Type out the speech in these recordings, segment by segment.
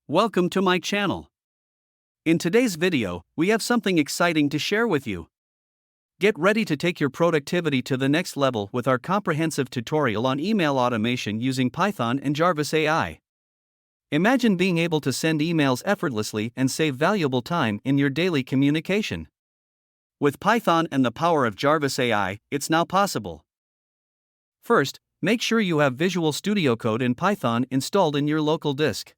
Welcome to my channel. In today's video, we have something exciting to share with you. Get ready to take your productivity to the next level with our comprehensive tutorial on email automation using Python and Jarvis AI. Imagine being able to send emails effortlessly and save valuable time in your daily communication. With Python and the power of Jarvis AI, it's now possible. First, make sure you have Visual Studio Code in Python installed in your local disk.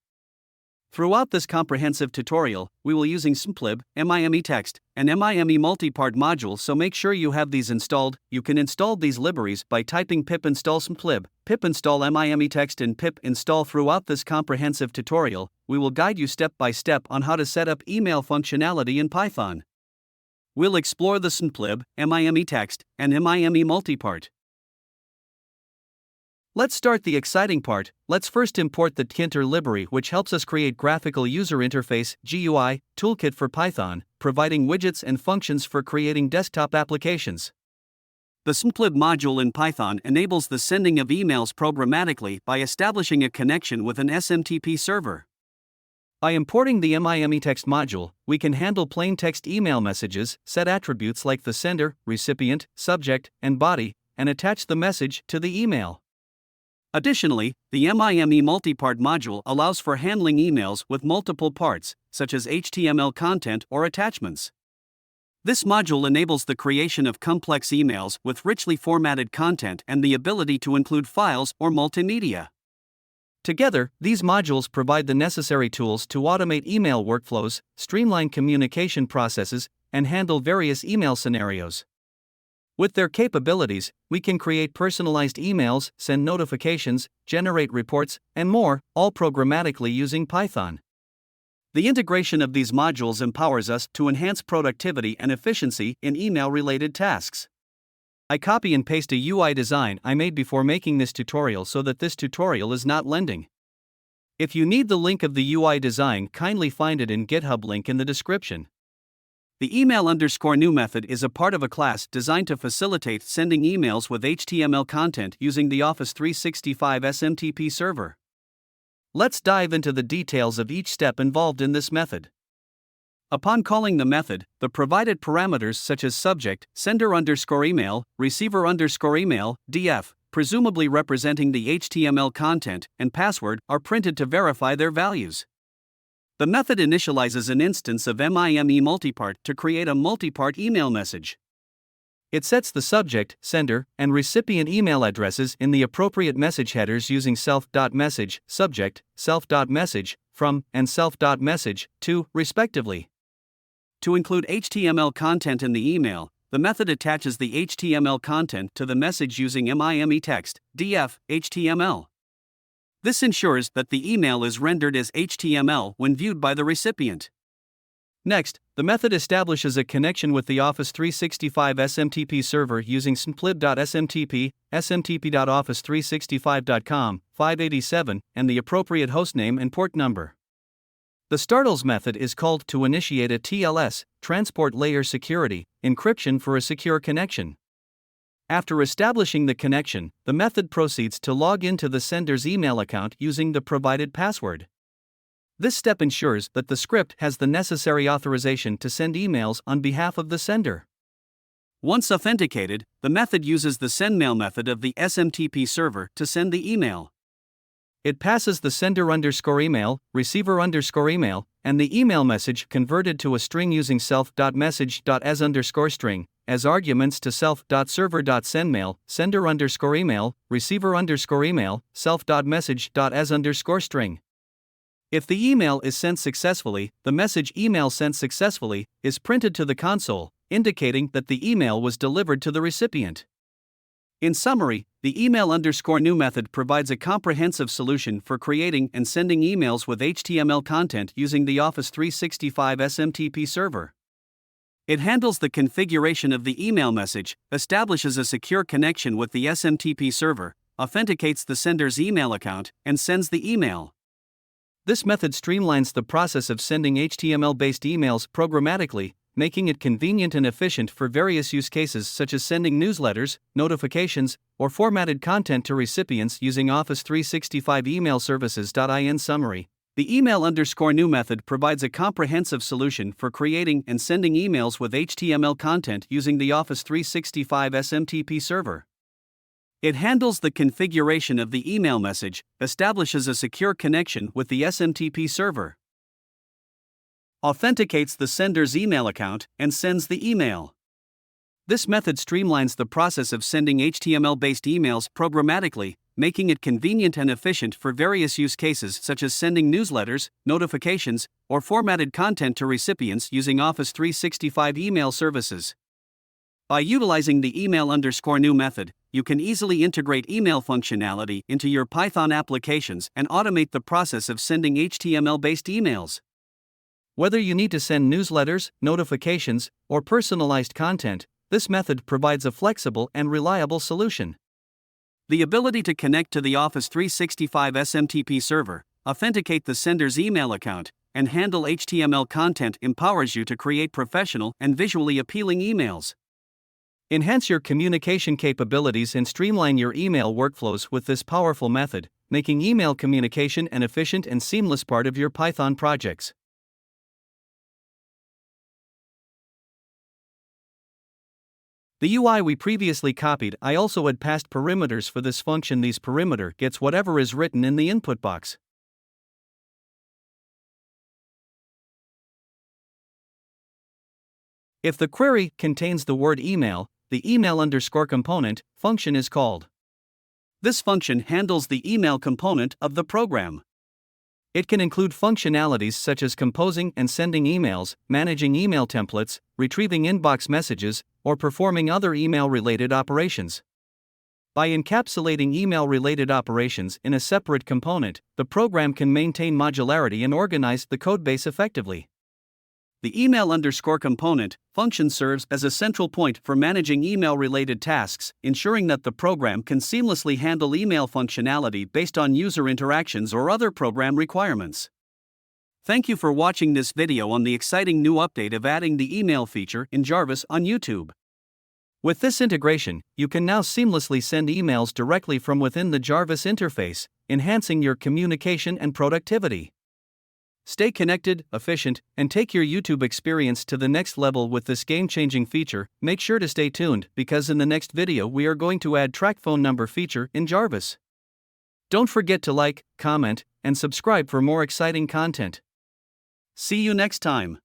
Throughout this comprehensive tutorial, we will using smplib, mime-text, and mime multipart module, so make sure you have these installed. You can install these libraries by typing pip install smplib, pip install mime-text and pip install. Throughout this comprehensive tutorial, we will guide you step by step on how to set up email functionality in Python. We'll explore the smplib, mime-text, and mime multipart. Let's start the exciting part. Let's first import the tkinter library, which helps us create graphical user interface (GUI) toolkit for Python, providing widgets and functions for creating desktop applications. The smplib module in Python enables the sending of emails programmatically by establishing a connection with an SMTP server. By importing the mime-text module, we can handle plain text email messages, set attributes like the sender, recipient, subject, and body, and attach the message to the email. Additionally, the mime multipart module allows for handling emails with multiple parts, such as HTML content or attachments. This module enables the creation of complex emails with richly formatted content and the ability to include files or multimedia. Together, these modules provide the necessary tools to automate email workflows, streamline communication processes, and handle various email scenarios. With their capabilities, we can create personalized emails, send notifications, generate reports, and more, all programmatically using Python. The integration of these modules empowers us to enhance productivity and efficiency in email-related tasks. I copy and paste a UI design I made before making this tutorial so that this tutorial is not lending. If you need the link of the UI design, kindly find it in GitHub link in the description. The email_new method is a part of a class designed to facilitate sending emails with HTML content using the Office 365 SMTP server. Let's dive into the details of each step involved in this method. Upon calling the method, the provided parameters such as subject, sender_email, receiver_email, df, presumably representing the HTML content, and password, are printed to verify their values. The method initializes an instance of mime multipart to create a multipart email message. It sets the subject, sender, and recipient email addresses in the appropriate message headers using self.message, subject, self.message, from, and self.message, to, respectively. To include HTML content in the email, the method attaches the HTML content to the message using mime-text, df, HTML. This ensures that the email is rendered as HTML when viewed by the recipient. Next, the method establishes a connection with the Office 365 SMTP server using smplib.smtp, smtp.office365.com, 587, and the appropriate hostname and port number. The startls method is called to initiate a TLS, transport layer security, encryption for a secure connection. After establishing the connection, the method proceeds to log into the sender's email account using the provided password. This step ensures that the script has the necessary authorization to send emails on behalf of the sender. Once authenticated, the method uses the sendMail method of the SMTP server to send the email. It passes the sender_email, receiver_email, and the email message converted to a string using self.message.as_string as arguments to self.server.sendMail, sender_email, receiver_email, self.message.as_string. If the email is sent successfully, the message "email sent successfully" is printed to the console, indicating that the email was delivered to the recipient. In summary, the email_new method provides a comprehensive solution for creating and sending emails with HTML content using the Office 365 SMTP server. It handles the configuration of the email message, establishes a secure connection with the SMTP server, authenticates the sender's email account, and sends the email. This method streamlines the process of sending HTML-based emails programmatically, making it convenient and efficient for various use cases such as sending newsletters, notifications, or formatted content to recipients using Office 365 email services. In summary, The email_new method provides a comprehensive solution for creating and sending emails with HTML content using the Office 365 SMTP server. It handles the configuration of the email message, establishes a secure connection with the SMTP server, authenticates the sender's email account, and sends the email. This method streamlines the process of sending HTML-based emails programmatically, making it convenient and efficient for various use cases such as sending newsletters, notifications, or formatted content to recipients using Office 365 email services. By utilizing the email_new method, you can easily integrate email functionality into your Python applications and automate the process of sending HTML-based emails. Whether you need to send newsletters, notifications, or personalized content, this method provides a flexible and reliable solution. The ability to connect to the Office 365 SMTP server, authenticate the sender's email account, and handle HTML content empowers you to create professional and visually appealing emails. Enhance your communication capabilities and streamline your email workflows with this powerful method, making email communication an efficient and seamless part of your Python projects. The UI we previously copied, I also had passed parameters for this function. This parameter gets whatever is written in the input box. If the query contains the word email, the email_component function is called. This function handles the email component of the program. It can include functionalities such as composing and sending emails, managing email templates, retrieving inbox messages, or performing other email-related operations. By encapsulating email-related operations in a separate component, the program can maintain modularity and organize the codebase effectively. The email_component function serves as a central point for managing email-related tasks, ensuring that the program can seamlessly handle email functionality based on user interactions or other program requirements. Thank you for watching this video on the exciting new update of adding the email feature in Jarvis on YouTube. With this integration, you can now seamlessly send emails directly from within the Jarvis interface, enhancing your communication and productivity. Stay connected, efficient, and take your YouTube experience to the next level with this game-changing feature. Make sure to stay tuned, because in the next video we are going to add track phone number feature in Jarvis. Don't forget to like, comment, and subscribe for more exciting content. See you next time.